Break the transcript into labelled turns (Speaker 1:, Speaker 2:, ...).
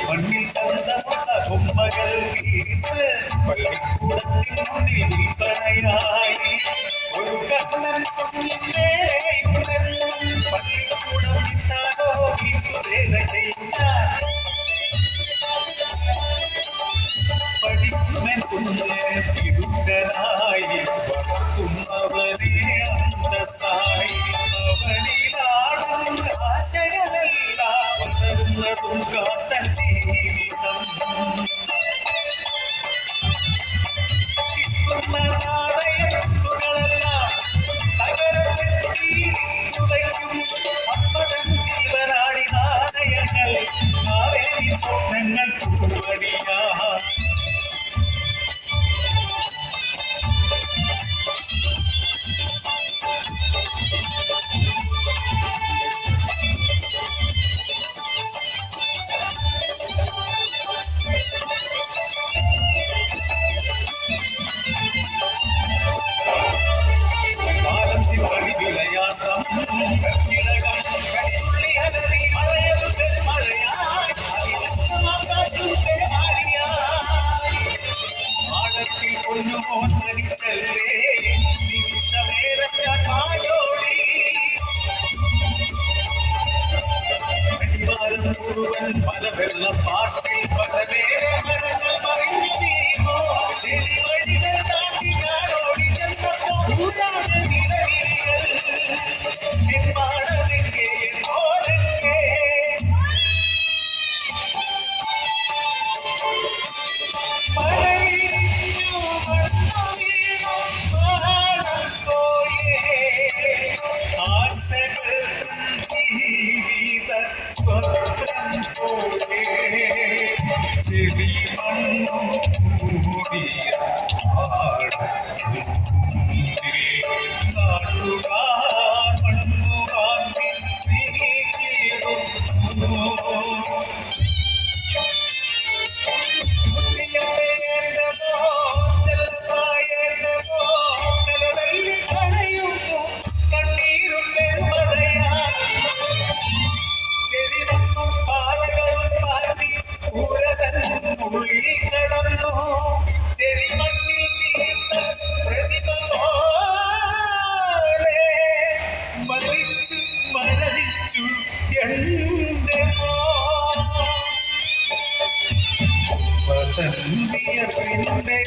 Speaker 1: മണ്ണിൽ ചന്തമുള്ള ബൊമ്മകൾ തീർത്ത് പള്ളിക്കൂടത്തിൻ മുന്നിൽ വിൽപ്പനയായി ഒരു കണ്ണൻ പള്ളിക്കൂടം വിട്ടാലോ വിട്ടുവേല ചെയ്യുന്ന പഠിക്കുമെന്ന് ഇടുക്കനായി വളർത്തുന്നവനെ അന്തസ്സായി അവനിലാടും ആശകളല്ല വളരുന്നതും കാത്തൻ ജീവിതം കിട്ടുന്ന നാണയത്തുകളല്ല നഗരപ്പെട്ടിരിക്കുവയ്ക്കും അമ്പതൻ ജീവനാടി നാണയങ്ങൾ നാളെ സ്വപ്നങ്ങൾ പൂവടിയാ പല വെള്ളപ്പാട്ടിൽ പല നേരങ്ങൾ മറിഞ്ഞോ ചെടി വഴികൾ താണ്ടി ഞാനോടി ചെന്നപ്പോൾ നിലവിളികൾ നിർമ്മാണമെങ്കേ എന്നോരെങ്കേ മഴയിഞ്ഞു മണ്ണു വീണു പാടം പോയേ ആശകൾ ജീവിത സ്വപ്നം പോലെ ചെടി മണ്ണു കൂടിയ നാട്ടുകാർ മണ്ണു വാങ്ങി തിരികിടുന്നു കണ്ണീരും പെരുമഴയാ ചെടിമണ്ണും പാറകളും പാടി പൂരതൻ ഉള്ളിൽ കടന്നു ചെടിമണ്ണിൽ തീർത്ത പ്രതിമ പോലെ മരിച്ചു മരവിച്ചു എന്റെ പതന്തിയ പിന്നെ